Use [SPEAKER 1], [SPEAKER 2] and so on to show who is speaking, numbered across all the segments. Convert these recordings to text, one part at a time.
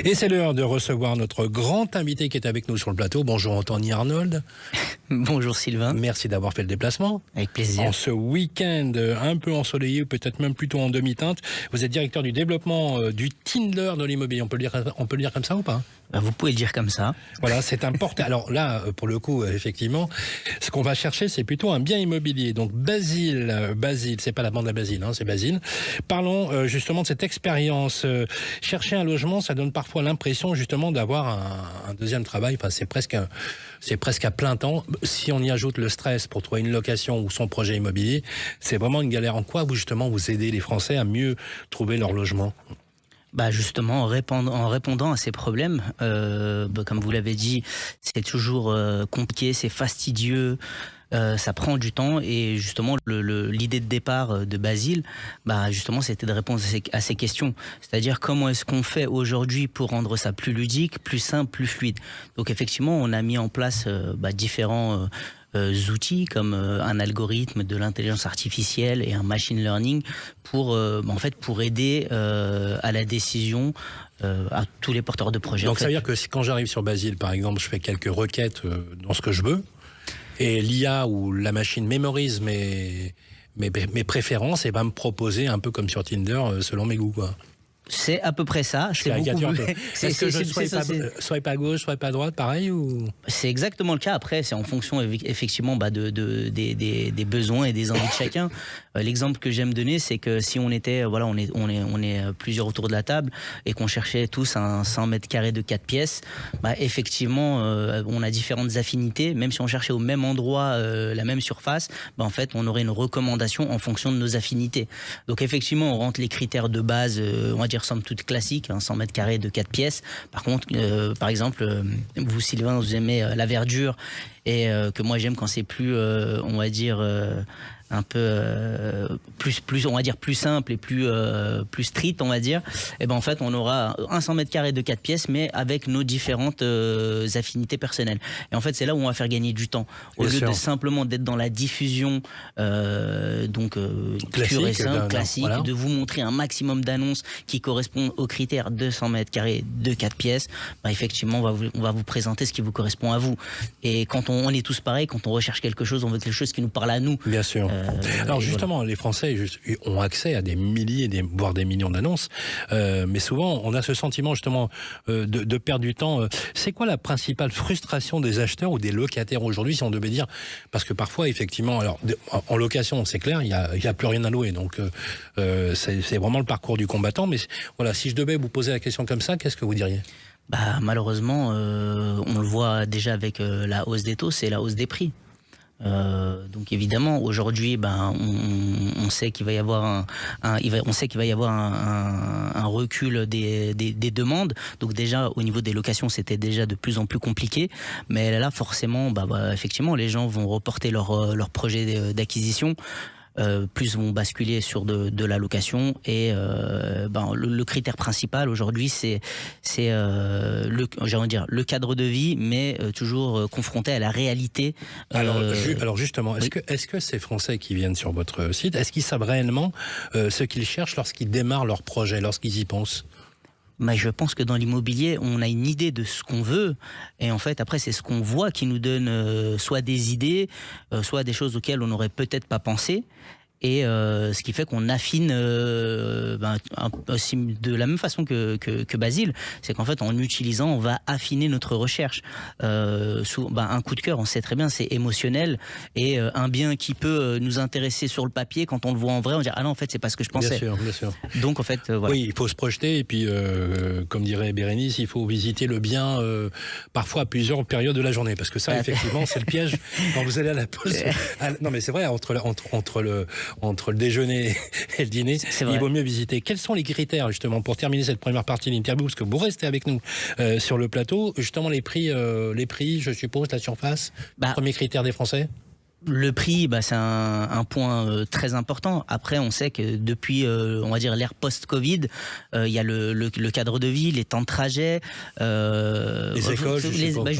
[SPEAKER 1] Et c'est l'heure de recevoir notre grand invité qui est avec nous sur le plateau. Bonjour Anthony Arnold.
[SPEAKER 2] Bonjour Sylvain.
[SPEAKER 1] Merci d'avoir fait le déplacement.
[SPEAKER 2] Avec plaisir.
[SPEAKER 1] En ce week-end un peu ensoleillé, ou peut-être même plutôt en demi-teinte, vous êtes directeur du développement du Tinder de l'immobilier. On peut le dire comme ça ou pas?
[SPEAKER 2] Vous pouvez le dire comme ça.
[SPEAKER 1] Voilà, c'est un portail. Alors là, pour le coup, effectivement, ce qu'on va chercher, c'est plutôt un bien immobilier. Donc Basile, c'est pas la bande à Basile, hein, c'est Basile. Parlons justement de cette expérience. Chercher un logement, ça donne parfois l'impression justement d'avoir un deuxième travail. Enfin, c'est presque à plein temps. Si on y ajoute le stress pour trouver une location ou son projet immobilier, c'est vraiment une galère. En quoi vous justement vous aidez les Français à mieux trouver leur logement?
[SPEAKER 2] Justement, en répondant à ces problèmes, comme vous l'avez dit, c'est toujours compliqué, c'est fastidieux, ça prend du temps. Et justement, l'idée de départ de Basile, justement, c'était de répondre à ces questions. C'est-à-dire, comment est-ce qu'on fait aujourd'hui pour rendre ça plus ludique, plus simple, plus fluide? Donc effectivement, on a mis en place différents outils comme un algorithme, de l'intelligence artificielle et un machine learning pour aider à la décision à tous les porteurs de projets.
[SPEAKER 1] Donc ça veut dire que quand j'arrive sur Basile, par exemple, je fais quelques requêtes dans ce que je veux, et l'IA ou la machine mémorise mes préférences et va me proposer un peu comme sur Tinder selon mes goûts, quoi.
[SPEAKER 2] C'est à peu près ça.
[SPEAKER 1] C'est est-ce que je swipe à gauche, swipe à droite, pareil ou...
[SPEAKER 2] C'est exactement le cas. Après, c'est en fonction effectivement des besoins et des envies de chacun. L'exemple que j'aime donner, c'est que si on était, on est plusieurs autour de la table et qu'on cherchait tous un 100 mètres carrés de 4 pièces, effectivement, on a différentes affinités. Même si on cherchait au même endroit la même surface, en fait, on aurait une recommandation en fonction de nos affinités. Donc effectivement, on rentre les critères de base, on va dire somme toute classique, 100 mètres carrés de 4 pièces. Par contre, par exemple, vous Sylvain, vous aimez la verdure et que moi j'aime quand c'est plus, on va dire, un peu plus on va dire plus simple et plus strict, on va dire. Et en fait, on aura un 100 mètres carrés de 4 pièces, mais avec nos différentes affinités personnelles. Et en fait, c'est là où on va faire gagner du temps. Au lieu de simplement d'être dans la diffusion pure et simple, classique, de vous montrer un maximum d'annonces qui correspondent aux critères de 100 mètres carrés de 4 pièces, effectivement, on va vous présenter ce qui vous correspond à vous. Et quand on est tous pareils, quand on recherche quelque chose, on veut quelque chose qui nous parle à nous.
[SPEAKER 1] Bien sûr. Alors justement, les Français ont accès à des milliers, voire des millions d'annonces, mais souvent on a ce sentiment justement de perdre du temps. C'est quoi la principale frustration des acheteurs ou des locataires aujourd'hui, si on devait dire? Parce que parfois, effectivement, alors en location, c'est clair, il y a plus rien à louer, donc c'est vraiment le parcours du combattant. Mais voilà, si je devais vous poser la question comme ça, qu'est-ce que vous diriez?
[SPEAKER 2] Malheureusement, on le voit déjà avec la hausse des taux, c'est la hausse des prix. Donc évidemment aujourd'hui on sait qu'il va y avoir un recul des demandes. Donc déjà au niveau des locations c'était déjà de plus en plus compliqué, mais là forcément effectivement les gens vont reporter leur projet d'acquisition. Plus vont basculer sur de la location et le critère principal aujourd'hui c'est le cadre de vie, mais toujours confronté à la réalité.
[SPEAKER 1] Alors justement, est-ce que ces Français qui viennent sur votre site, est-ce qu'ils savent réellement ce qu'ils cherchent lorsqu'ils démarrent leur projet, lorsqu'ils y pensent?
[SPEAKER 2] Je pense que dans l'immobilier, on a une idée de ce qu'on veut, et en fait après c'est ce qu'on voit qui nous donne soit des idées, soit des choses auxquelles on n'aurait peut-être pas pensé. Et ce qui fait qu'on affine de la même façon que Basile, c'est qu'en fait en utilisant on va affiner notre recherche. Un coup de cœur, on sait très bien, c'est émotionnel, et un bien qui peut nous intéresser sur le papier, quand on le voit en vrai on dit ah non en fait c'est pas ce que je pensais.
[SPEAKER 1] Bien sûr.
[SPEAKER 2] Donc en fait voilà.
[SPEAKER 1] Oui, il faut se projeter, et puis comme dirait Bérénice, il faut visiter le bien parfois à plusieurs périodes de la journée, parce que ça effectivement c'est le piège quand vous allez à la pause. Non mais c'est vrai, entre le déjeuner et le dîner, il vaut mieux visiter. Quels sont les critères, justement, pour terminer cette première partie de l'interview, parce que vous restez avec nous sur le plateau, justement les prix, je suppose, la surface, premier critère des Français?
[SPEAKER 2] Le prix, c'est un point très important. Après, on sait que depuis, on va dire, l'ère post-Covid, il y a le cadre de vie, les temps de trajet.
[SPEAKER 1] Les écoles,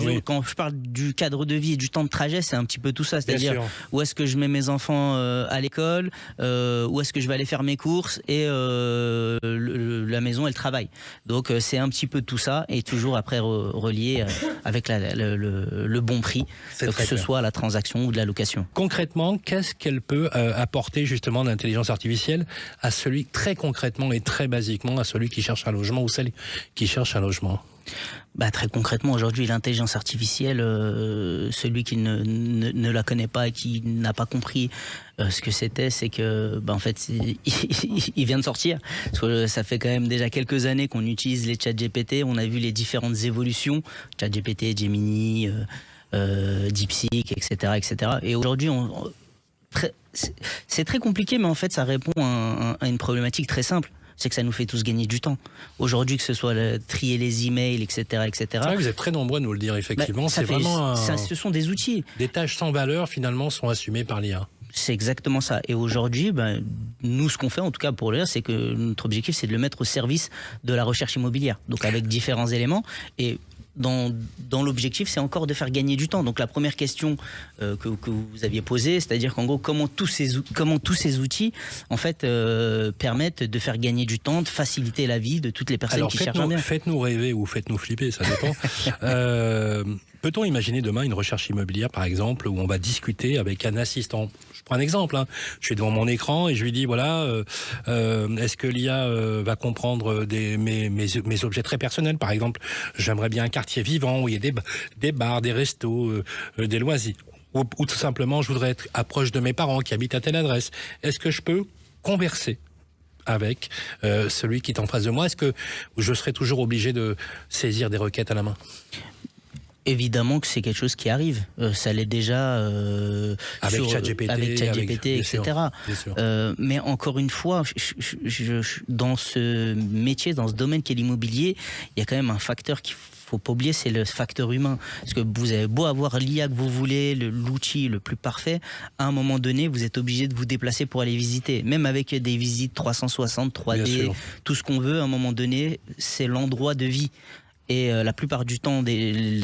[SPEAKER 1] oui.
[SPEAKER 2] Quand je parle du cadre de vie et du temps de trajet, c'est un petit peu tout ça. C'est-à-dire, où est-ce que je mets mes enfants à l'école, où est-ce que je vais aller faire mes courses, et la maison et le travail. Donc, c'est un petit peu tout ça, et toujours après relié avec le bon prix, que ce soit la transaction ou de la location.
[SPEAKER 1] Concrètement, qu'est-ce qu'elle peut apporter justement l'intelligence artificielle à celui, très concrètement et très basiquement, à celui qui cherche un logement ou celle qui cherche un logement?
[SPEAKER 2] Très concrètement, aujourd'hui, l'intelligence artificielle, celui qui ne la connaît pas et qui n'a pas compris ce que c'était, c'est que, en fait, il vient de sortir. Parce que ça fait quand même déjà quelques années qu'on utilise les ChatGPT. On a vu les différentes évolutions, ChatGPT, Gemini, DeepSeek, etc., etc. Et aujourd'hui, c'est très compliqué, mais en fait, ça répond à une problématique très simple. C'est que ça nous fait tous gagner du temps. Aujourd'hui, que ce soit trier les emails, etc., etc.
[SPEAKER 1] C'est vrai que vous êtes très nombreux à nous le dire, effectivement.
[SPEAKER 2] Ce sont des outils.
[SPEAKER 1] Des tâches sans valeur, finalement, sont assumées par l'IA.
[SPEAKER 2] C'est exactement ça. Et aujourd'hui, nous, ce qu'on fait, en tout cas pour l'IA, c'est que notre objectif, c'est de le mettre au service de la recherche immobilière. Donc, avec différents éléments. Et dans l'objectif, c'est encore de faire gagner du temps. Donc la première question que vous aviez posée, c'est-à-dire qu'en gros, comment tous ces outils en fait permettent de faire gagner du temps, de faciliter la vie de toutes les personnes qui cherchent un bien.
[SPEAKER 1] Faites-nous rêver ou faites-nous flipper, ça dépend. Peut-on imaginer demain une recherche immobilière, par exemple, où on va discuter avec un assistant? Je prends un exemple. Je suis devant mon écran et je lui dis, voilà, est-ce que l'IA va comprendre mes objets très personnels? Par exemple, j'aimerais bien un quartier vivant où il y a des bars, des restos, des loisirs. Ou tout simplement, je voudrais être proche de mes parents qui habitent à telle adresse. Est-ce que je peux converser avec celui qui est en face de moi? Est-ce que je serai toujours obligé de saisir des requêtes à la main?
[SPEAKER 2] Évidemment que c'est quelque chose qui arrive. Ça l'est déjà
[SPEAKER 1] avec ChatGPT,
[SPEAKER 2] etc. Mais encore une fois, dans ce métier, dans ce domaine qu'est l'immobilier, il y a quand même un facteur qu'il faut pas oublier, c'est le facteur humain. Parce que vous avez beau avoir l'IA que vous voulez, l'outil le plus parfait, à un moment donné, vous êtes obligé de vous déplacer pour aller visiter. Même avec des visites 360, 3D, tout ce qu'on veut, à un moment donné, c'est l'endroit de vie. Et la plupart du temps,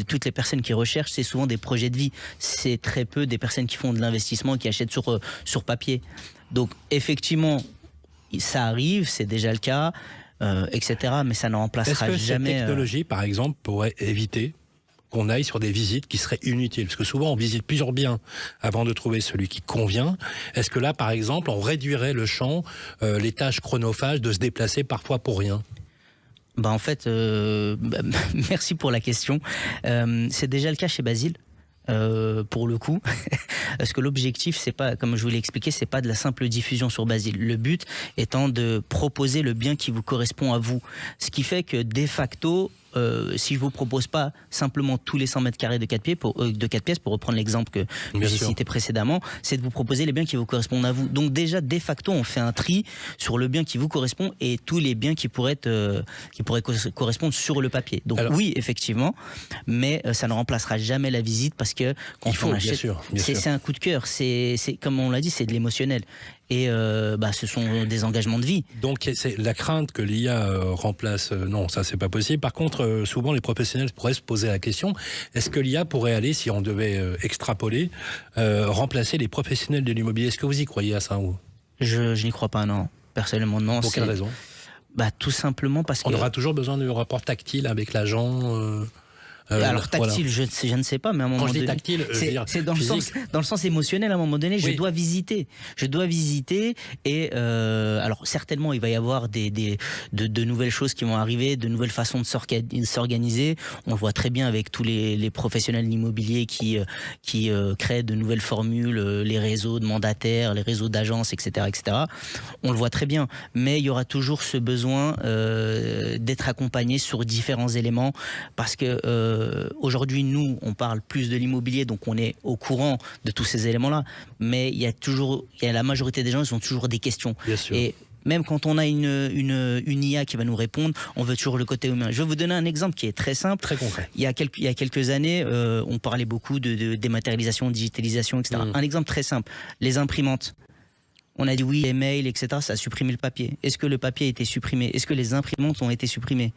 [SPEAKER 2] toutes les personnes qui recherchent, c'est souvent des projets de vie. C'est très peu des personnes qui font de l'investissement, qui achètent sur papier. Donc effectivement, ça arrive, c'est déjà le cas, etc. Mais ça ne remplacera jamais...
[SPEAKER 1] Est-ce que cette technologie, par exemple, pourrait éviter qu'on aille sur des visites qui seraient inutiles? Parce que souvent, on visite plusieurs biens avant de trouver celui qui convient. Est-ce que là, par exemple, on réduirait le champ, les tâches chronophages de se déplacer parfois pour rien?
[SPEAKER 2] En fait, merci pour la question. C'est déjà le cas chez Basile. Pour le coup, parce que l'objectif, c'est pas, comme je vous l'ai expliqué, c'est pas de la simple diffusion sur Basile. Le but étant de proposer le bien qui vous correspond à vous. Ce qui fait que de facto, si je vous propose pas simplement tous les 100 mètres carrés de 4 pièces, pour reprendre l'exemple que j'ai cité précédemment, c'est de vous proposer les biens qui vous correspondent à vous. Donc déjà, de facto, on fait un tri sur le bien qui vous correspond et tous les biens qui pourraient correspondre sur le papier. Donc oui, effectivement, mais ça ne remplacera jamais la visite parce que quand on achète, c'est un coup de cœur. C'est comme on l'a dit, c'est de l'émotionnel. Et ce sont des engagements de vie.
[SPEAKER 1] Donc c'est la crainte que l'IA remplace, non, ça c'est pas possible. Par contre, souvent les professionnels pourraient se poser la question, est-ce que l'IA pourrait aller, si on devait extrapoler, remplacer les professionnels de l'immobilier? Est-ce que vous y croyez à ça ou...
[SPEAKER 2] Je n'y crois pas, non. Personnellement, non.
[SPEAKER 1] Pour quelle raison?
[SPEAKER 2] Tout simplement parce
[SPEAKER 1] qu'on aura toujours besoin de rapport tactile avec l'agent.
[SPEAKER 2] Alors tactile, voilà. je ne sais pas, mais à un moment donné,
[SPEAKER 1] tactile,
[SPEAKER 2] c'est dans le sens émotionnel. À un moment donné, je dois visiter et alors certainement il va y avoir de nouvelles choses qui vont arriver, de nouvelles façons de s'organiser. On le voit très bien avec tous les professionnels de l'immobilier qui créent de nouvelles formules, les réseaux de mandataires, les réseaux d'agences, etc., etc. On le voit très bien, mais il y aura toujours ce besoin d'être accompagné sur différents éléments parce que aujourd'hui, nous, on parle plus de l'immobilier, donc on est au courant de tous ces éléments-là. Mais il y a la majorité des gens, ils ont toujours des questions.
[SPEAKER 1] Bien sûr.
[SPEAKER 2] Et Même quand on a une IA qui va nous répondre, on veut toujours le côté humain. Je vais vous donner un exemple qui est très simple.
[SPEAKER 1] Très concret.
[SPEAKER 2] Il y a quelques années, on parlait beaucoup de dématérialisation, digitalisation, etc. Un exemple très simple, les imprimantes. On a dit oui, les mails, etc., ça a supprimé le papier. Est-ce que le papier a été supprimé? Est-ce que les imprimantes ont été supprimées?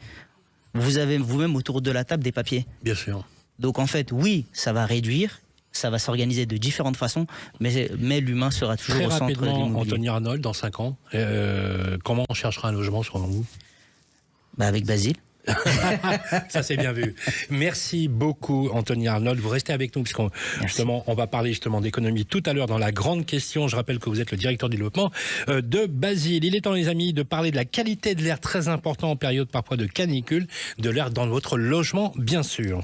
[SPEAKER 2] Vous avez vous-même autour de la table des papiers.
[SPEAKER 1] Bien sûr.
[SPEAKER 2] Donc en fait, oui, ça va réduire, ça va s'organiser de différentes façons, mais l'humain sera toujours
[SPEAKER 1] Très
[SPEAKER 2] au centre de
[SPEAKER 1] rapidement,
[SPEAKER 2] l'immobilier.
[SPEAKER 1] Anthony Arnold, dans 5 ans, comment on cherchera un logement selon vous?
[SPEAKER 2] Bah avec Basile.
[SPEAKER 1] Ça c'est bien vu. Merci beaucoup Anthony Arnold. Vous restez avec nous puisqu'on justement on va parler justement d'économie tout à l'heure dans la grande question. Je rappelle que vous êtes le directeur du développement de Basile. Il est temps les amis de parler de la qualité de l'air, très important en période parfois de canicule, de l'air dans votre logement bien sûr.